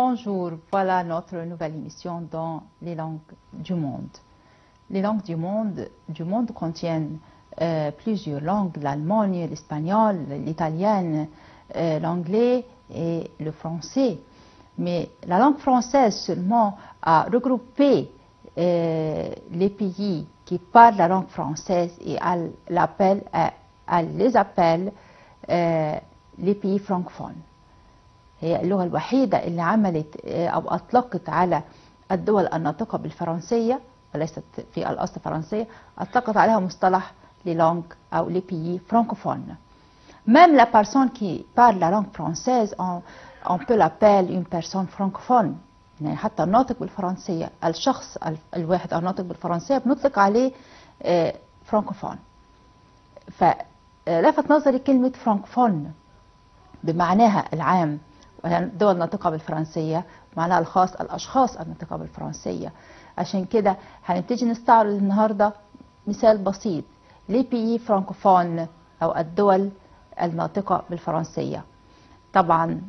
Bonjour, voilà notre nouvelle émission dans les langues du monde. Les langues du monde contiennent plusieurs langues, l'allemagne, l'espagnol, l'italien, l'anglais et le français. Mais la langue française seulement a regroupé les pays qui parlent la langue française et elle les appelle les pays francophones. هي اللغة الوحيدة اللي عملت أو أطلقت على الدول الناطقة بالفرنسية وليست في الأصل فرنسية، أطلقت عليها مصطلح les langues أو les pays francophones. Même la personne qui parle la langue française, on peut l'appeler une personne francophone. يعني حتى الناطق بالفرنسية، الشخص الواحد الناطق بالفرنسية بنطلق عليه فرانكوفون. فلفت نظري كلمة فرانكوفون بمعناها العام الدول الناطقة بالفرنسية، معناها الخاص الأشخاص الناطقة بالفرنسية. عشان كده هنبتدي نستعرض النهاردة مثال بسيط les pays francophones أو الدول الناطقة بالفرنسية. طبعا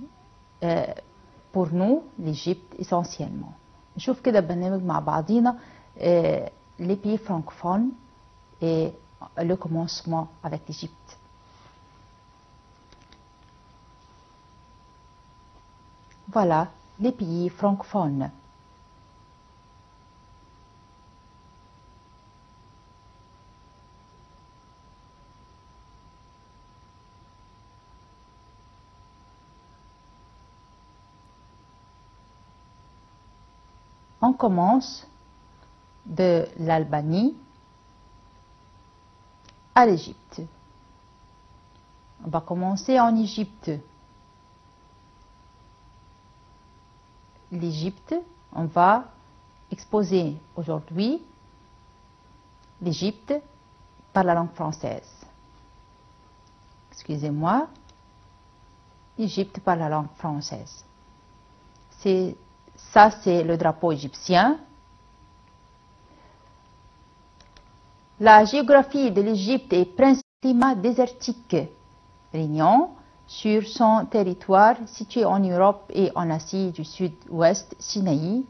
pour nous l'Égypte essentiellement. نشوف كده برنامج مع بعضينا les pays francophones et le commencement avec l'Égypte. Voilà les pays francophones. On commence de l'Albanie à l'Égypte. On va commencer en Égypte. L'Égypte, on va exposer aujourd'hui l'Égypte par la langue française. Excusez-moi, Égypte par la langue française. Ça, c'est le drapeau égyptien. La géographie de l'Égypte est principalement désertique, régnant sur son territoire situé en Europe et en Asie du Sud-Ouest, Sinaï.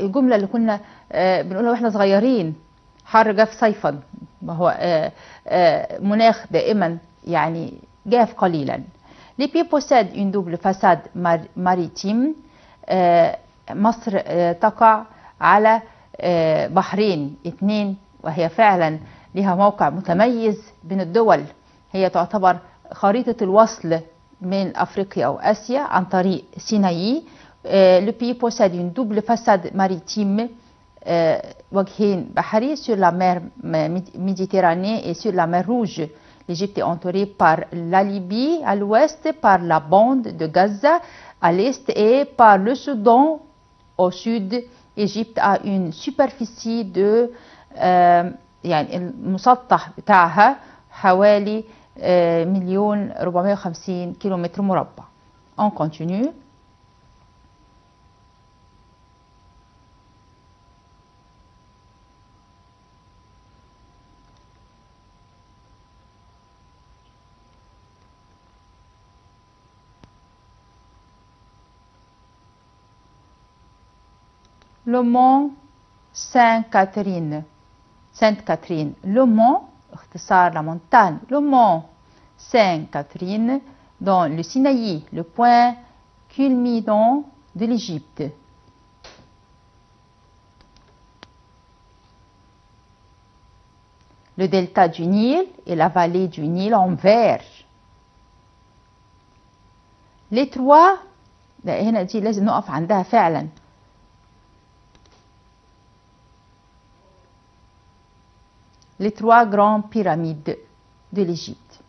الجملة اللي كنا بنقولها واحنا صغيرين حر جاف صيفا، وهو مناخ دائما يعني جاف قليلا. Les pays possèdent une double façade maritime. مصر تقع على بحرين اثنين، وهي فعلا لها موقع متميز بين الدول. هي تعتبر خريطة الوصل من أفريقيا أو آسيا عن طريق سيناء. Le pays possède une double façade maritime, وجهين بحري sur la mer Méditerranée et sur la mer Rouge. L'Égypte est entourée par la Libye à l'ouest, par la bande de Gaza à l'est et par le Soudan au sud. L'Égypte a une superficie de يعني المسطح بتاعها حوالي 1,450,000 كيلومتر مربع. On continue. Le mont Sainte-Catherine. Sainte-Catherine. Le mont, اختصار la montagne. Le mont Sainte-Catherine dans le Sinaï, le point culminant de l'Égypte. Le delta du Nil et la vallée du Nil en vert. Les trois، هنا دي لازم نقف عندها فعلا. Les trois grandes pyramides de l'Égypte.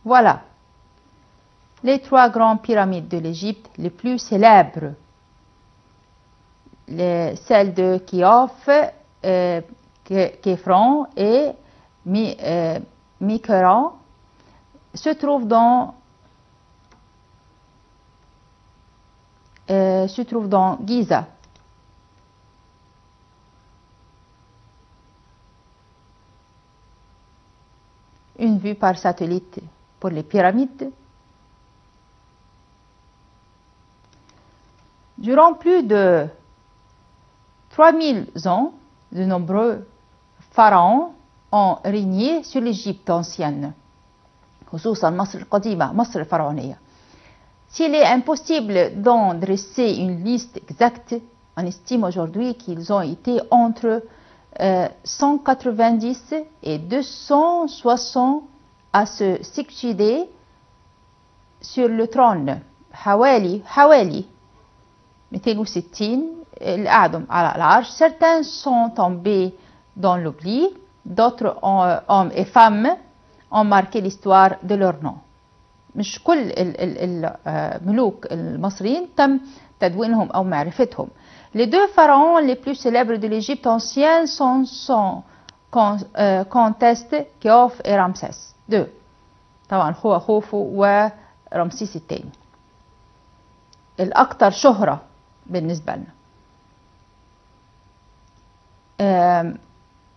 Voilà les trois grandes pyramides de l'Égypte les plus célèbres. Celles de Khéops, Khéphren et Miquelon se trouve dans Giza. vue par satellite pour les pyramides. Durant plus de 3000 ans, de nombreux pharaons ont régné sur l'Égypte ancienne, خصوصا مصر القديمة, مصر الفرعونية. S'il est impossible d'en dresser une liste exacte, on estime aujourd'hui qu'ils ont été entre 190 et 260 à se succéder sur le trône. حوالي 260 اللي قعدوا على العرش. Certains sont tombés dans l'oubli, d'autres hommes et femmes ont marqué l'histoire de leur nom. مش كل الملوك المصريين تم تدوينهم أو معرفتهم. Les deux pharaons les plus célèbres de l'Égypte ancienne sont contestés Khéops et Ramsès II. طبعا هو خوفو ورمسيس الثاني الأكثر شهرة بالنسبة لنا.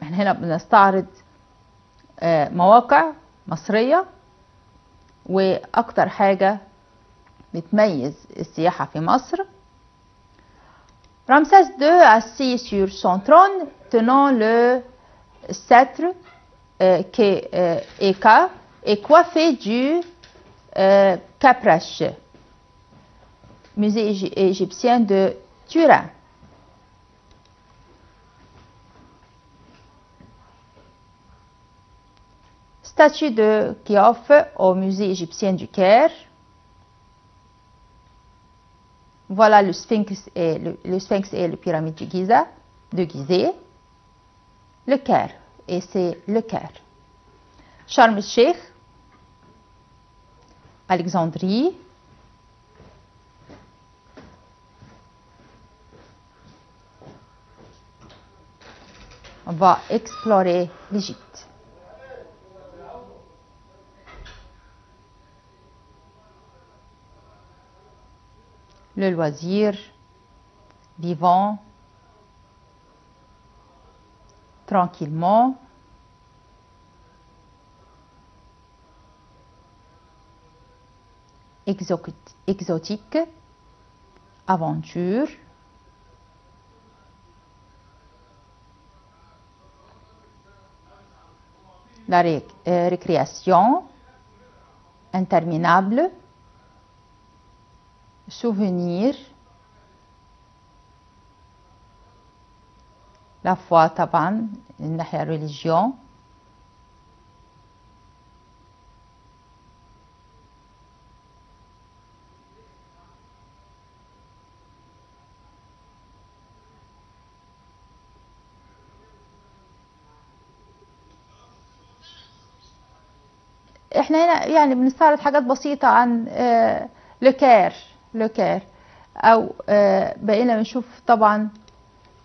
احنا هنا بنستعرض مواقع مصرية وأكتر حاجة بتميز السياحة في مصر. Ramsès II assis sur son trône tenant le sceptre Eka est coiffé du Caprache, musée égyptien de Turin. Statue de Khéops au musée égyptien du Caire. Voilà le Sphinx et le pyramide de Gizeh. Le Caire, et c'est le Caire. Sharm el-Sheikh, Alexandrie. On va explorer l'Égypte. Le loisir, vivant tranquillement, exotique, aventure, la récréation interminable, souvenir, la foi طبعا الناحية religion, احنا هنا يعني بنستعرض حاجات بسيطة عن لوكير او بقينا بنشوف طبعا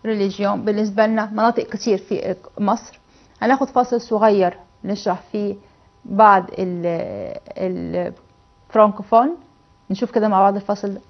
ريليجيون بالنسبة لنا مناطق كتير في مصر. هناخد فاصل صغير نشرح فيه بعض الفرانكوفون. نشوف كده مع بعض الفاصل ده.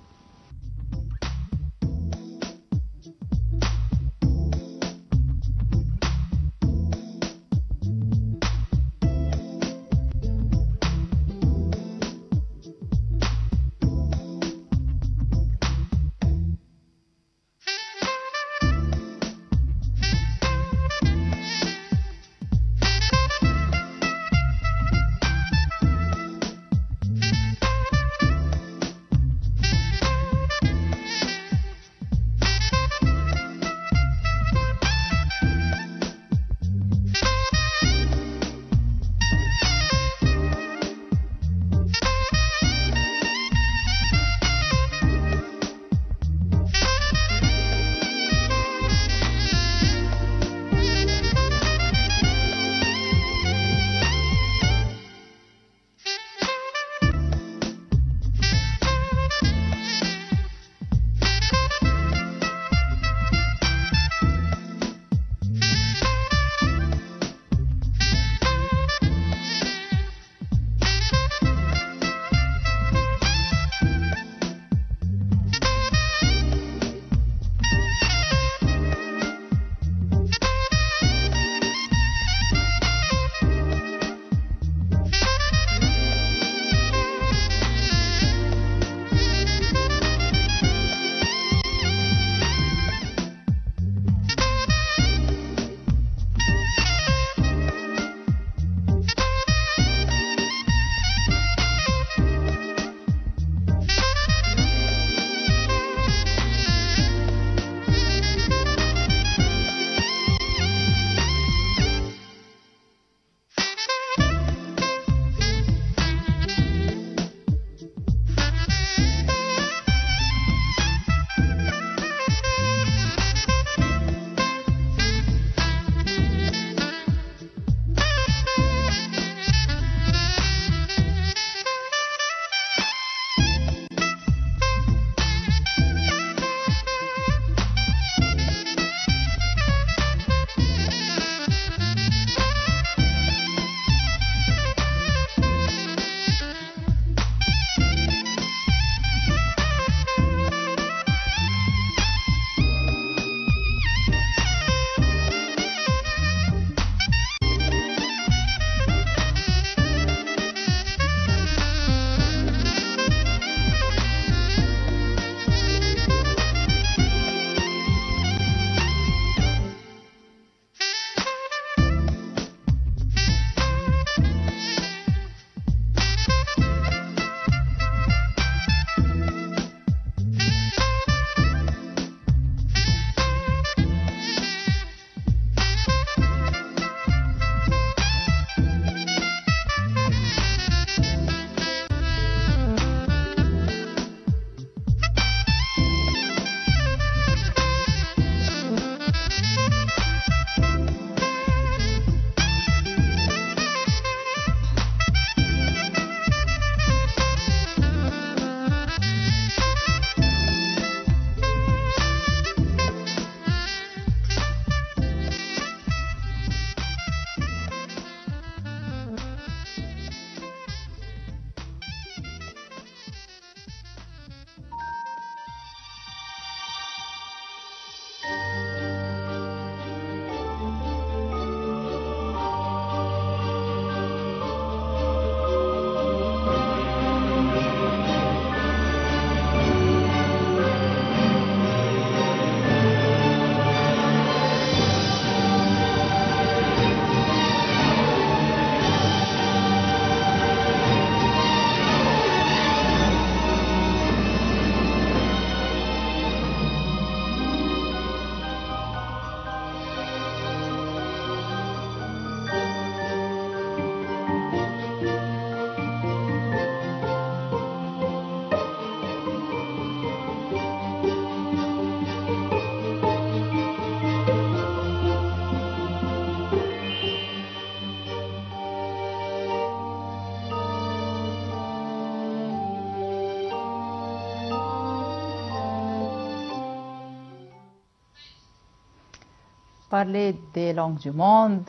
parler des langues du monde.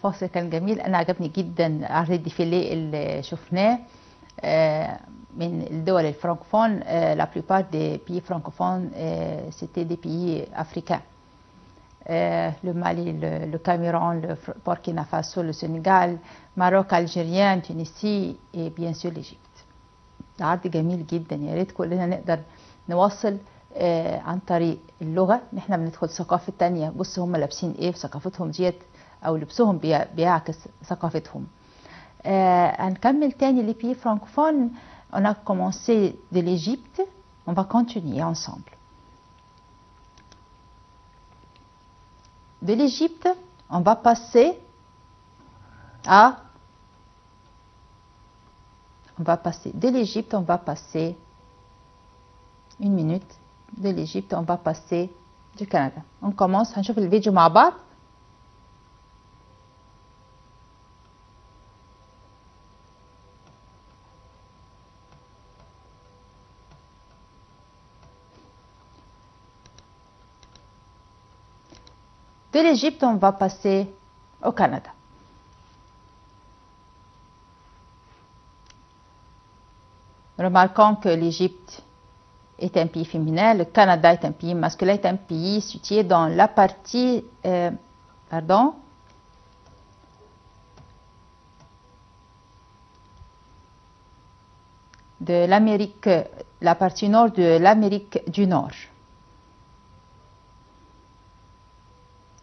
فاصل كان جميل، أنا عجبني جدا عرض الديفيلي اللي شفناه من الدول الفرنكوفون. la plupart des pays francophones c'était des pays africains. Le Mali, le Cameroun, le Burkina Faso, le Sénégal, Maroc, Algérien, Tunisie et bien sûr l'Égypte. عرض جميل جدا، يا ريت كلنا نقدر نوصل عن طريق اللغة. نحن بندخل ثقافة تانية، بص هم لابسين ايه، ثقافتهم ديت او لبسهم بيعكس ثقافتهم. هنكمل تاني les pays francophones. On a commencé de l'Égypte, on va continuer ensemble. De l'Égypte, on va passer de l'Égypte, on va passer une minute. De l'Égypte, on va passer du Canada. On commence, هنشوف الفيديو مع بعض. De l'Égypte, on va passer au Canada. Remarquons que l'Égypte est un pays féminin, le Canada est un pays masculin, est un pays situé dans la partie, de l'Amérique, la partie nord de l'Amérique du Nord.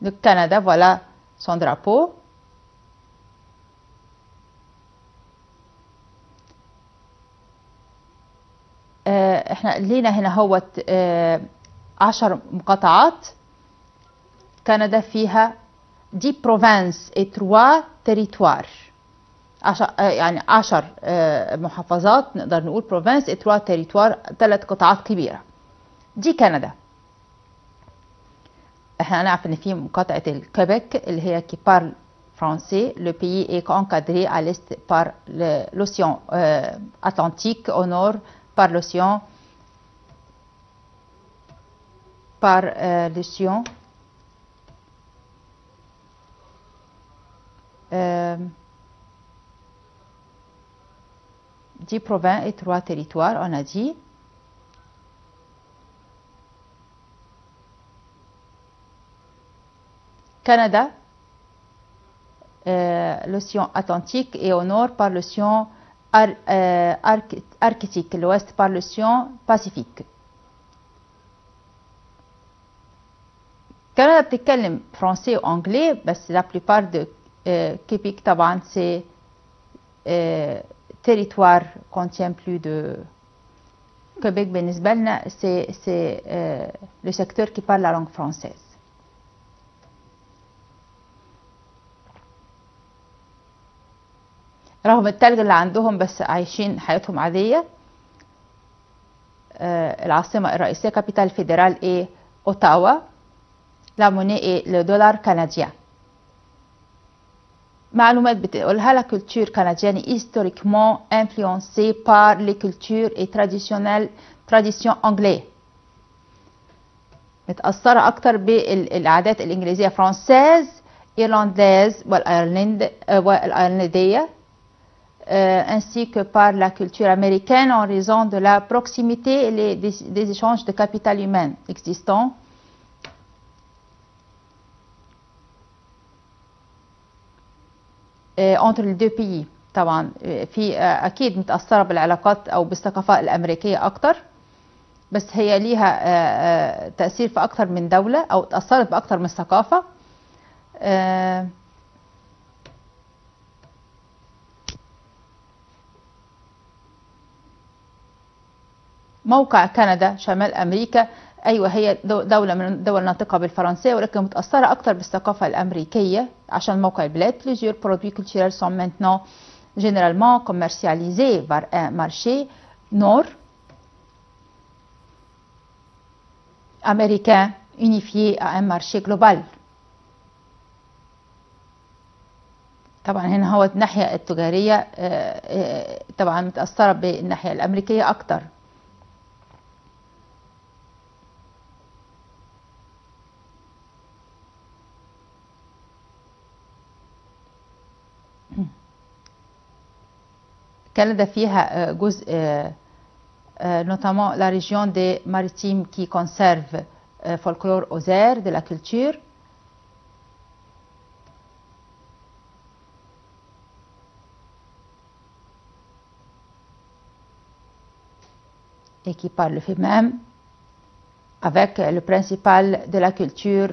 Le Canada, voilà son drapeau. احنا لينا هنا هوت 10 مقاطعات. كندا فيها 10 provinces et 3 territoires. يعني 10 محافظات نقدر نقول province et 3 territoires، 3 قطاعات كبيرة. دي كندا. احنا نعرف ان في مقاطعة الكيبك اللي هي qui parle français. Le pays est encadré à l'est par l'océan Atlantique, au nord par l'océan dix provinces et 3 territoires, on a dit. Canada, l'océan Atlantique, et au nord par l'océan Arctique, l'ouest par l'océan Pacifique. كندا بتتكلم فرنسي وانجلي، بس la plupart de Québec طبعا c'est territoire contient plus de Québec. بالنسبة لنا c'est le secteur qui parle la langue française. رغم التلج اللي عندهم بس عايشين حياتهم عادية. العاصمة الرئيسية capitale fédérale est Ottawa. La monnaie est le dollar canadien. معلومات بتقولها la culture canadienne est historiquement influencée par les cultures et traditions anglais. متأثرة أكتر بالعادات الإنجليزية فرانسيز، إيرلانديز والأيرلندية، ainsi que par la culture américaine en raison de la proximité et des échanges de capital humain existants. entre les deux pays. طبعا في أكيد متأثرة بالعلاقات أو بالثقافة الأمريكية أكتر، بس هي ليها تأثير في أكتر من دولة أو تأثرت بأكتر من ثقافة. موقع كندا شمال أمريكا، أيوة هي دولة من الدول الناطقة بالفرنسية، ولكن متأثرة أكتر بالثقافة الأمريكية عشان موقع البلاد. Plusieurs produits culturels sont maintenant généralement commercialisés par un marché nord américain unifié à un marché global. طبعا هنا هو الناحية التجارية طبعا متأثرة بالناحية الأمريكية أكتر. كندا فيها جزء notamment la région des Maritimes qui conserve folklore oser de la culture. Et qui parle le fait même avec le principal de la culture,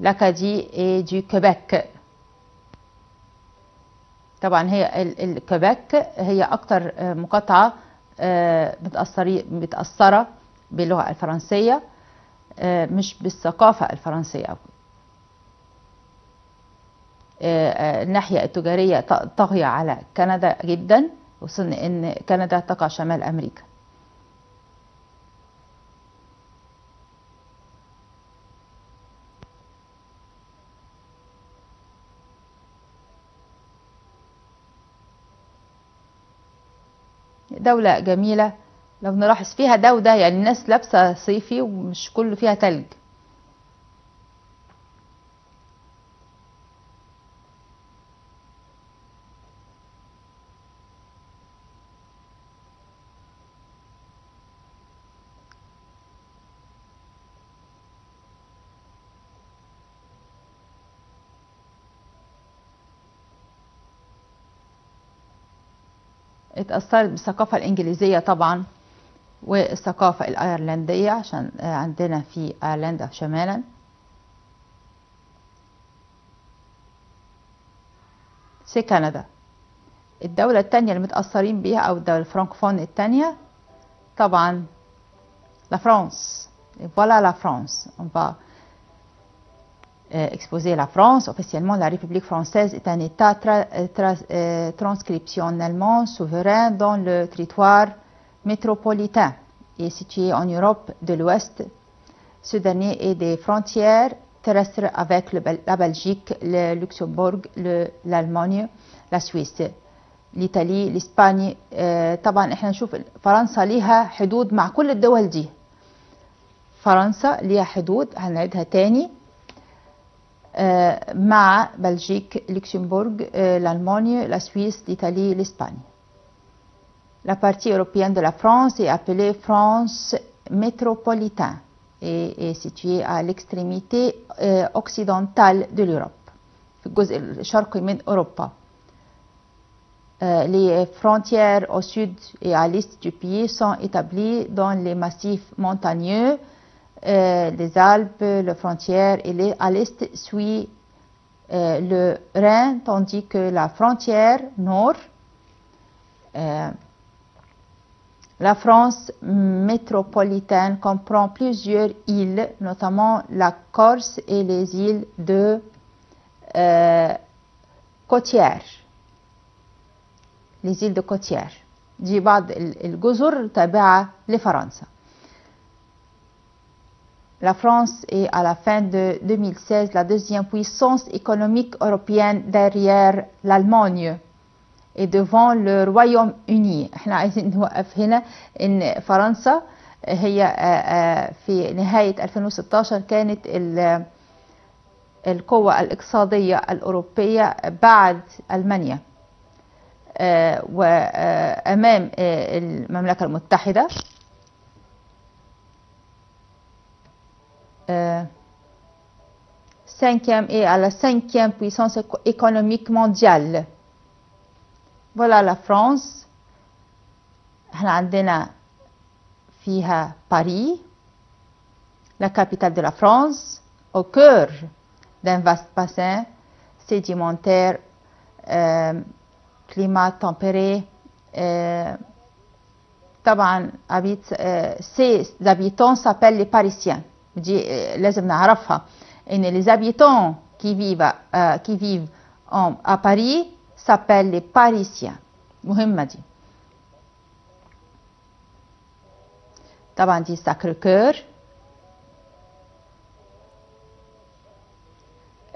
l'Acadie et du Québec. طبعا هي الكيبيك هي أكتر مقاطعة متأثرة باللغة الفرنسية مش بالثقافة الفرنسية. الناحية التجارية طاغية على كندا جدا، خصوصا إن كندا تقع شمال أمريكا. دولة جميلة لو نلاحظ فيها ده وده، يعني الناس لابسة صيفي ومش كله فيها تلج. اتأثرت بالثقافة الإنجليزية طبعا والثقافة الأيرلندية عشان عندنا في أيرلندا شمالا. سي كندا. الدولة التانية اللي متأثرين بيها أو الدولة الفرنكفون التانية طبعا لا فرانس. Voilà la France. On va exposer la France. Officiellement, la République française est un État transcriptionnellement souverain dans le territoire métropolitain et situé en Europe de l'Ouest. Ce dernier est des frontières terrestres avec la Belgique, le Luxembourg, l'Allemagne, la Suisse, l'Italie, l'Espagne. طبعا احنا نشوف فرنسا ليها حدود مع كل الدول دي. فرنسا ليها حدود هنعيدها تاني مع بلجيك، لوكسمبورغ، l'Allemagne, la Suisse, l'Italie, l'Espagne. La partie européenne de la France est appelée France métropolitaine et est située à l'extrémité occidentale de l'Europe. في الجزء الشرقي من أوروبا. Les frontières au sud et à l'est du pays sont établies dans les massifs montagneux, les Alpes, les frontières, et à l'est suit le Rhin, tandis que la frontière nord, la France métropolitaine comprend plusieurs îles, notamment la Corse et les îles de côtières. Les îles de côtières. دي بعض الجزر تابعة لفرنسا. La France est à la fin de 2016 la deuxième puissance économique européenne derrière l'Allemagne et devant le Royaume-Uni. احنا عايزين نوقف هنا ان فرنسا هي في نهاية 2016 كانت القوة الاقتصادية الأوروبية بعد ألمانيا وأمام المملكة المتحدة. Cinquième et à la cinquième puissance économique mondiale. Voilà la France. احنا عندنا فيها Paris, la capitale de la France, au cœur d'un vaste bassin sédimentaire, climat tempéré. طبعا ces habitants s'appellent les Parisiens. دي لازم نعرفها ان les habitants qui vivent à Paris s'appellent les Parisiens. مهمة دي. طبعا دي Sacré-Cœur.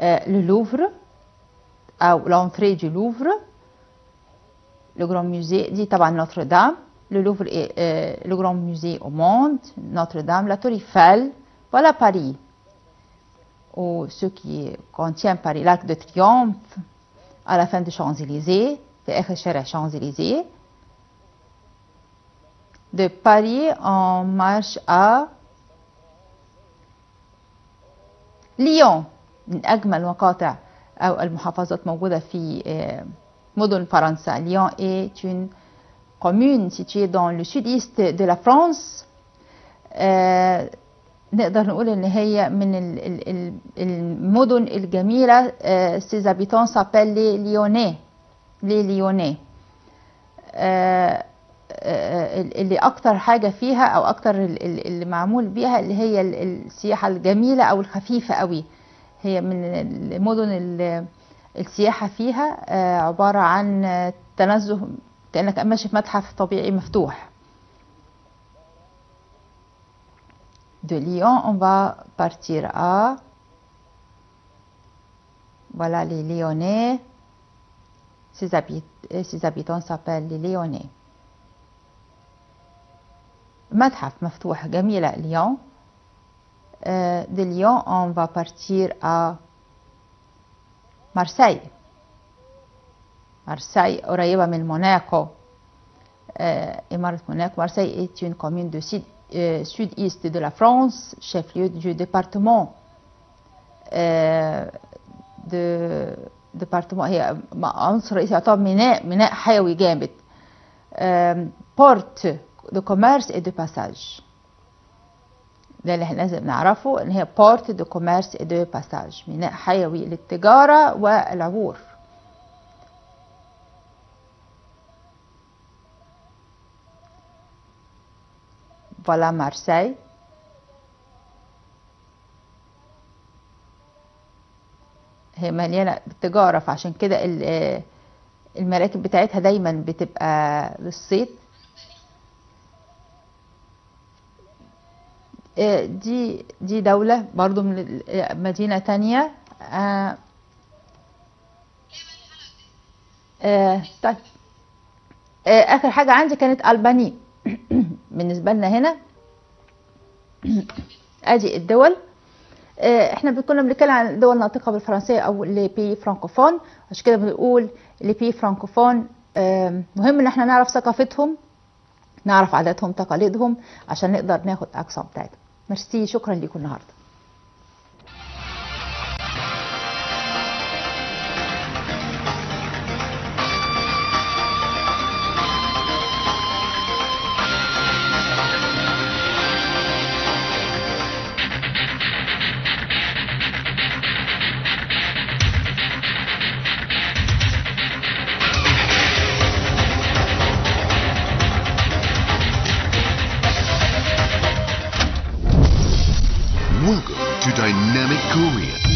Le Louvre او l'entrée du Louvre. Le grand musée دي طبعا Notre-Dame. Le Louvre est le grand musée au monde. Notre-Dame, la Tour Eiffel. Voilà Paris. Ou ce qui contient Paris, l'Arc de Triomphe, à la fin de Champs-Élysées, في آخر شارع Champs-Élysées. de Paris en marche à ليون. من أجمل مقاطع أو المحافظات موجودة في مدن فرنسا. Lyon est une commune située dans le sud-est de la France. نقدر نقول إن هي من المدن الجميلة. Ses habitants s'appellent les Lyonnais. Les Lyonnais. اللي أكتر حاجة فيها أو أكتر اللي معمول بيها اللي هي السياحة الجميلة أو الخفيفة قوي. هي من المدن السياحة فيها عبارة عن تنزه كأنك ماشي في متحف طبيعي مفتوح. De Lyon, on va partir à voilà les Lyonnais. Ses habitants s'appellent les Lyonnais. متحف مفتوح جميلة ليون. De Lyon, on va partir à Marseille. Marseille قريبة من موناكو. إمارة موناكو. Marseille est une commune de sud-est de la France, chef-lieu du département. département هي عنصر رئيسي يعتبر ميناء حيوي جامد. porte de commerce et de passage. ده اللي احنا لازم نعرفه ان هي porte de commerce et de passage. ميناء حيوي للتجارة والعبور. voilà Marseille. هي مليانة بالتجارة فعشان كده المراكب بتاعتها دايما بتبقى للصيد. دي دولة برضو من مدينة تانية. طيب آخر حاجة عندي كانت ألباني. بالنسبة لنا هنا ادي الدول. احنا كنا بنتكلم عن دول ناطقة بالفرنسية او لي بي فرانكوفون. عشان كده بنقول لي بي فرانكوفون. مهم ان احنا نعرف ثقافتهم، نعرف عاداتهم تقاليدهم عشان نقدر ناخد اقصى بتاعتهم. ميرسي، شكرا لكم النهارده. Welcome to Dynamic Korea.